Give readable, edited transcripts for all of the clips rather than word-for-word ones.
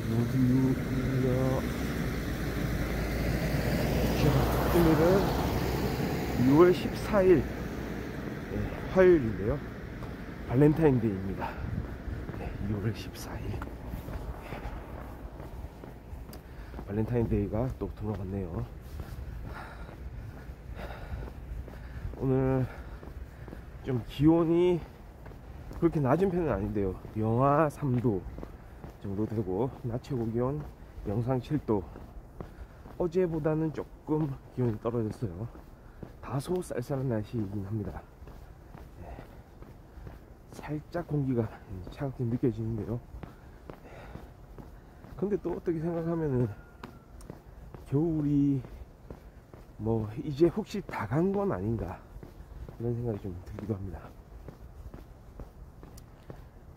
모두요. 자, 오늘은 6월 14일 화요일인데요. 발렌타인데이입니다. 6월 14일 발렌타인데이가 또 돌아왔네요. 오늘 좀 기온이 그렇게 낮은 편은 아닌데요. 영하 3도 정도 되고 낮 최고 기온 영상 7도. 어제보다는 조금 기온이 떨어졌어요. 다소 쌀쌀한 날씨이긴 합니다. 살짝 공기가 차갑게 느껴지는데요. 근데 또 어떻게 생각하면은 겨울이 뭐 이제 혹시 다 간 건 아닌가 이런 생각이 좀 들기도 합니다.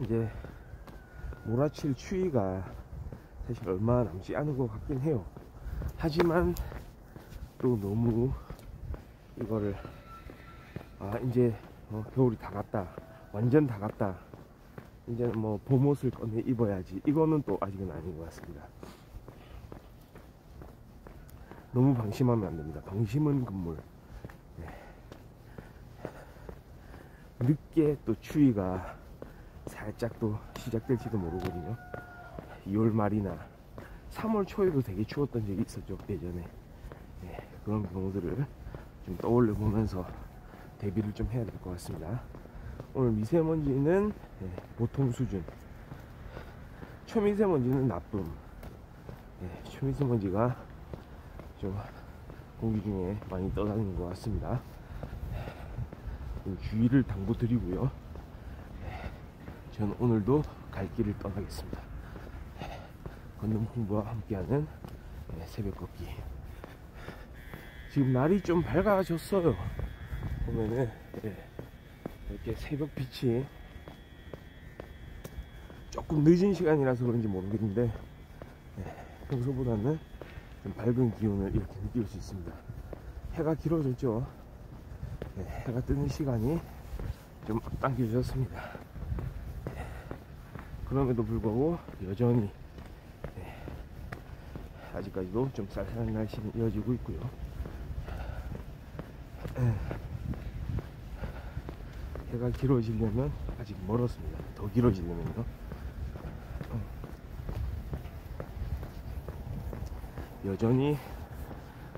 이제 몰아칠 추위가 사실 얼마 남지 않은 것 같긴 해요. 하지만 또 너무 이거를 이제 겨울이 다 갔다, 완전 다 갔다, 이제는 뭐 봄옷을 꺼내 입어야지, 이거는 또 아직은 아닌 것 같습니다. 너무 방심하면 안 됩니다. 방심은 금물. 늦게 또 추위가 살짝 또 시작될지도 모르거든요. 2월 말이나 3월 초에도 되게 추웠던 적이 있었죠, 예전에. 그런 경우들을 좀 떠올려 보면서 대비를 좀 해야 될 것 같습니다. 오늘 미세먼지는 보통 수준, 초미세먼지는 나쁨. 초미세먼지가 좀 공기 중에 많이 떠다니는 것 같습니다. 주의를 당부드리고요. 저는 오늘도 갈 길을 떠나겠습니다. 건능 홍보와 함께하는 새벽 걷기. 지금 날이 좀 밝아졌어요. 보면은 이렇게 새벽 빛이 조금 늦은 시간이라서 그런지 모르겠는데 평소보다는 좀 밝은 기온을 이렇게 느낄 수 있습니다. 해가 길어졌죠. 해가 뜨는 시간이 좀 앞당겨졌습니다. 그럼에도 불구하고 여전히 아직까지도 좀 쌀쌀한 날씨는 이어지고 있고요. 해가 길어지려면 아직 멀었습니다. 더 길어지려면요. 여전히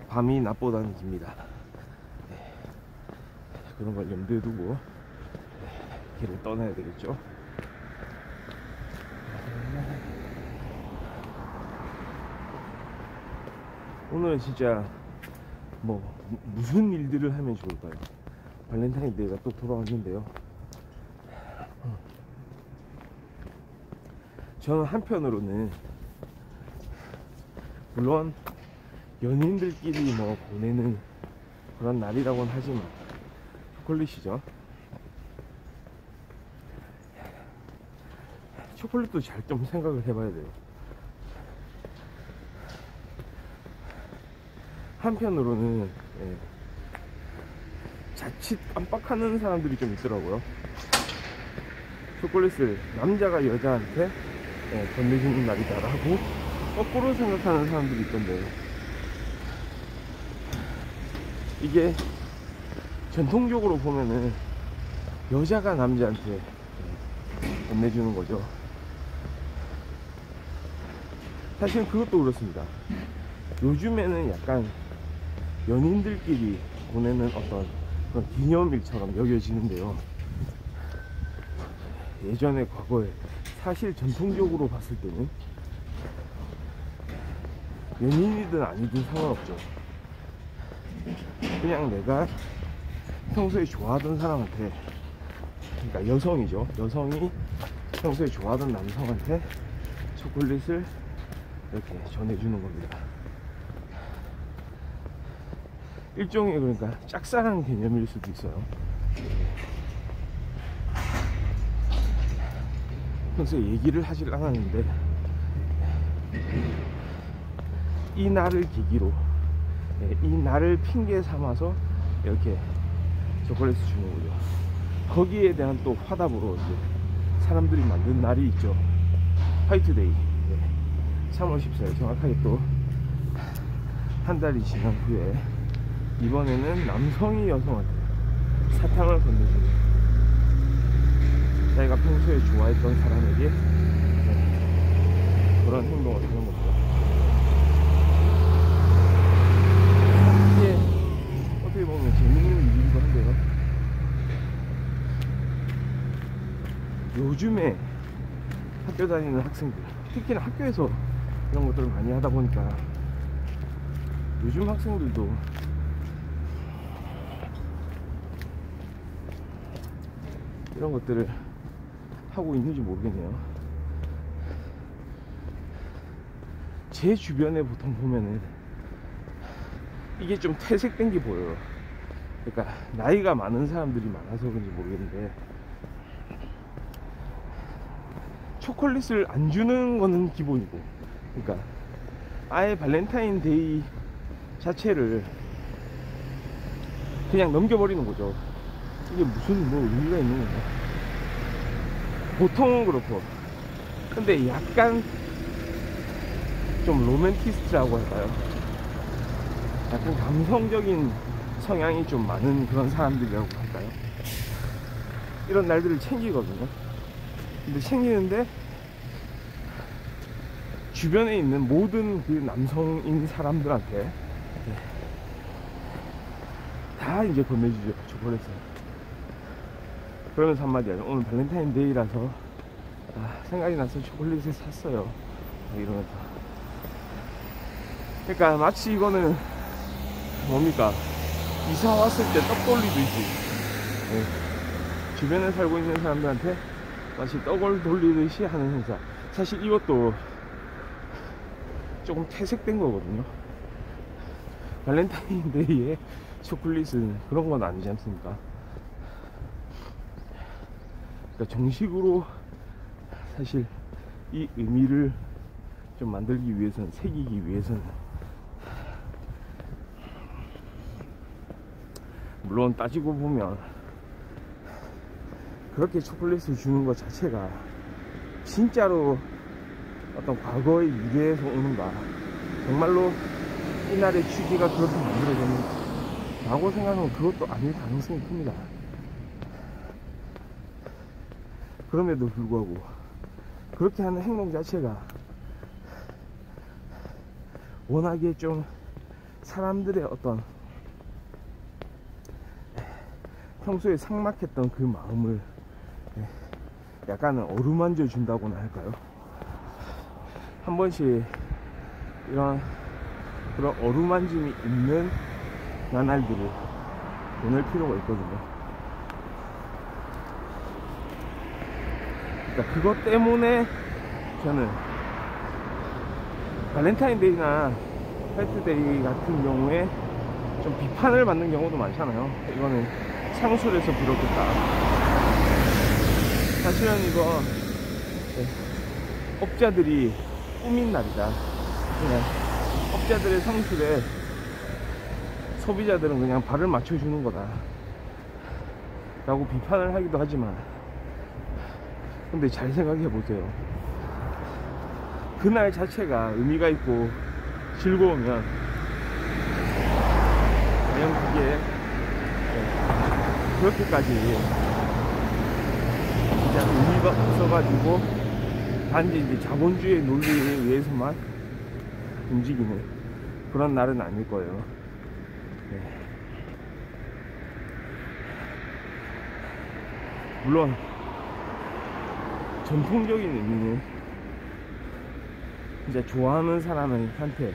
밤이 낮보다는 깁니다. 그런 걸 염두에 두고 길을 떠나야 되겠죠. 오늘은 진짜 뭐 무슨 일들을 하면 좋을까요? 발렌타인데이가 또 돌아왔는데요. 저는 한편으로는 물론 연인들끼리 뭐 보내는 그런 날이라고는 하지만 초콜릿이죠. 초콜릿도 잘 좀 생각을 해봐야 돼요. 한편으로는 자칫 깜빡하는 사람들이 좀 있더라고요. 초콜릿을 남자가 여자한테 건네주는 날이다라고 거꾸로 생각하는 사람들이 있던데, 이게 전통적으로 보면은 여자가 남자한테 건네주는 거죠. 사실은 그것도 그렇습니다. 요즘에는 약간 연인들끼리 보내는 어떤 그런 기념일처럼 여겨지는데요. 예전에 과거에 사실 전통적으로 봤을 때는 연인이든 아니든 상관없죠. 그냥 내가 평소에 좋아하던 사람한테, 그러니까 여성이죠. 여성이 평소에 좋아하던 남성한테 초콜릿을 이렇게 전해주는 겁니다. 일종의 그러니까 짝사랑 개념일 수도 있어요. 평소에 얘기를 하질 않았는데 이 날을 계기로, 이 날을 핑계 삼아서 이렇게 초콜릿을 주는 거죠. 거기에 대한 또 화답으로 이제 사람들이 만든 날이 있죠. 화이트데이. 3월 14일 정확하게 또 한 달이 지난 후에 이번에는 남성이 여성한테 사탕을 건네주는, 자기가 평소에 좋아했던 사람에게 그런 행동을 하는 거죠. 이게 어떻게 보면 재밌는 일이기도 한데요, 요즘에 학교 다니는 학생들, 특히나 학교에서 이런 것들을 많이 하다 보니까 요즘 학생들도 이런 것들을 하고 있는지 모르겠네요. 제 주변에 보통 보면은 이게 좀 퇴색된 게 보여요. 그러니까 나이가 많은 사람들이 많아서 그런지 모르겠는데, 초콜릿을 안 주는 거는 기본이고, 그러니까 아예 발렌타인데이 자체를 그냥 넘겨버리는 거죠. 이게 무슨 뭐 의미가 있는 건가? 보통은 그렇고, 근데 약간 좀 로맨티스트라고 할까요? 약간 감성적인 성향이 좀 많은 그런 사람들이라고 할까요? 이런 날들을 챙기거든요. 근데 챙기는데 주변에 있는 모든 그 남성인 사람들한테 다 이제 건네주죠, 초콜릿을. 그러면서 한마디 하죠. 오늘 발렌타인데이라서 생각이 나서 초콜릿을 샀어요, 이러면서. 그러니까 마치 이거는 뭡니까, 이사 왔을 때 떡 돌리듯이, 주변에 살고 있는 사람들한테 마치 떡을 돌리듯이 하는 행사. 사실 이것도 조금 퇴색된 거거든요. 발렌타인데이에 초콜릿은 그런 건 아니지 않습니까? 그러니까 정식으로 사실 이 의미를 좀 만들기 위해서는, 새기기 위해서는, 물론 따지고 보면 그렇게 초콜릿을 주는 것 자체가 진짜로 어떤 과거의 미래에서 오는가, 정말로 이날의 취지가 그렇게 만들어졌는가 라고 생각하면 그것도 아닐 가능성이 큽니다. 그럼에도 불구하고 그렇게 하는 행동 자체가 워낙에 좀 사람들의 어떤 평소에 삭막했던 그 마음을 약간은 어루만져 준다고나 할까요? 한 번씩 이런 그런 어루만짐이 있는 나날들을 보낼 필요가 있거든요. 그러니까 그것 때문에 저는 발렌타인데이나 화이트데이 같은 경우에 좀 비판을 받는 경우도 많잖아요. 이거는 상술에서 비롯됐다. 사실은 이거 업자들이 꾸민 날이다. 그냥 업자들의 상술에 소비자들은 그냥 발을 맞춰주는 거다 라고 비판을 하기도 하지만, 근데 잘 생각해 보세요. 그날 자체가 의미가 있고 즐거우면 과연 그게 그렇게까지 진짜 의미가 없어가지고 단지 이제 자본주의 논리에 의해서만 움직이는 그런 날은 아닐 거예요. 물론 전통적인 의미는 진짜 좋아하는 사람한테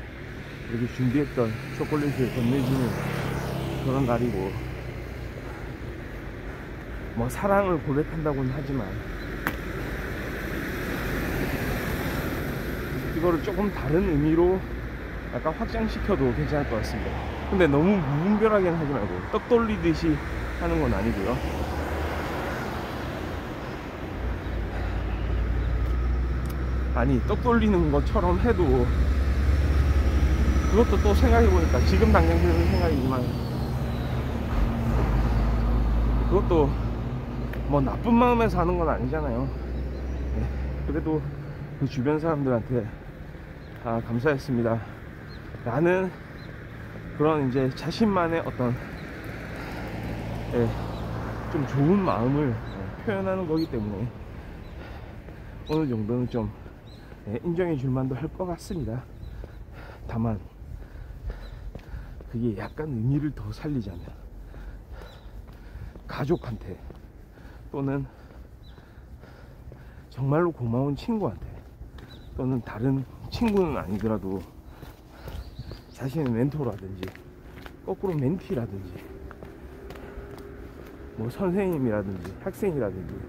이렇게 준비했던 초콜릿을 건네주는 그런 날이고, 뭐 사랑을 고백한다고는 하지만 이거를 조금 다른 의미로 약간 확장시켜도 괜찮을 것 같습니다. 근데 너무 무분별하게는 하지 말고 떡 돌리듯이 하는 건 아니고요. 아니, 떡 돌리는 것처럼 해도 그것도 또 생각해보니까 지금 당장 드는 생각이지만, 그것도 뭐 나쁜 마음에서 하는 건 아니잖아요. 그래도 그 주변 사람들한테 감사했습니다 라는 그런 이제 자신만의 어떤 좀 좋은 마음을 표현하는 거기 때문에 어느 정도는 좀 인정해 줄 만도 할 것 같습니다. 다만 그게 약간 의미를 더 살리자면 가족한테 또는 정말로 고마운 친구한테 또는 다른 친구는 아니더라도 자신의 멘토라든지 거꾸로 멘티라든지 뭐 선생님이라든지 학생이라든지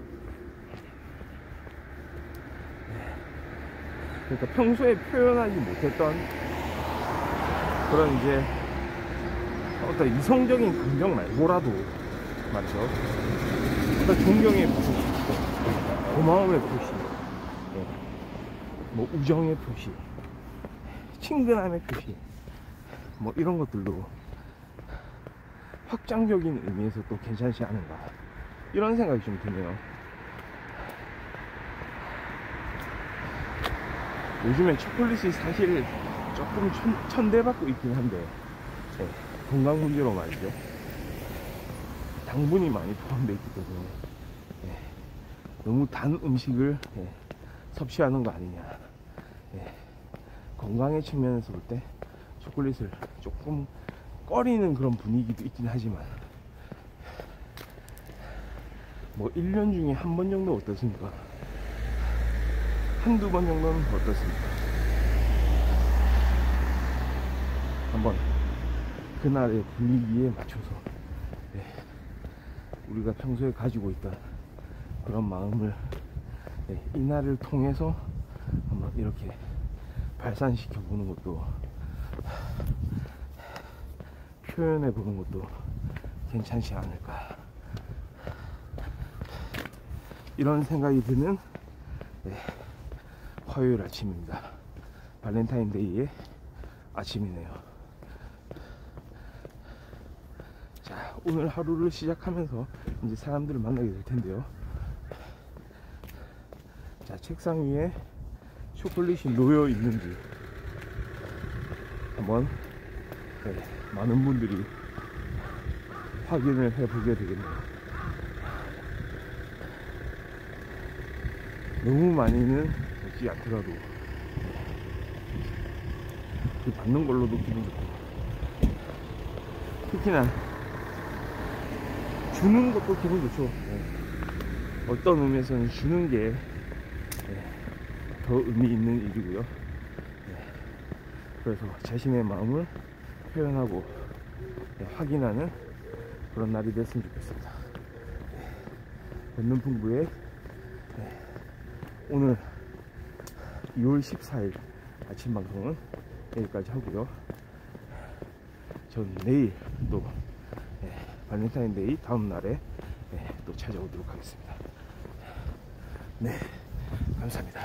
그러니까 평소에 표현하지 못했던 그런 이제 어떤 이성적인 감정 말고라도 맞죠? 어떤 존경의 표시, 고마움의 표시, 뭐 우정의 표시, 친근함의 표시, 뭐 이런 것들도 확장적인 의미에서 또 괜찮지 않은가 이런 생각이 좀 드네요. 요즘에 초콜릿이 사실 조금 천대받고 있긴 한데 건강 문제로 말이죠. 당분이 많이 포함되어 있기 때문에 너무 단 음식을 섭취하는 거 아니냐. 건강의 측면에서 볼 때 초콜릿을 조금 꺼리는 그런 분위기도 있긴 하지만 뭐 1년 중에 한 번 정도 어떻습니까? 한두 번 정도는 어떻습니까? 한번 그날의 분위기에 맞춰서 우리가 평소에 가지고 있던 그런 마음을 이날을 통해서 한번 이렇게 발산시켜 보는 것도 표현해 보는 것도 괜찮지 않을까 이런 생각이 드는 화요일 아침입니다. 발렌타인데이의 아침이네요. 자, 오늘 하루를 시작하면서 이제 사람들을 만나게 될 텐데요. 자, 책상 위에 초콜릿이 놓여 있는지 한번 많은 분들이 확인을 해보게 되겠네요. 너무 많이는 먹지 않더라도 그 받는 걸로도 기분 좋고 특히나 주는 것도 기분 좋죠. 어떤 의미에서는 주는 게 더 의미 있는 일이고요. 그래서 자신의 마음을 표현하고 확인하는 그런 날이 됐으면 좋겠습니다. 권능풍부의 오늘 2월 14일 아침 방송은 여기까지 하고요. 전 내일 또 발렌타인데이 다음 날에 또 찾아오도록 하겠습니다. 네, 감사합니다.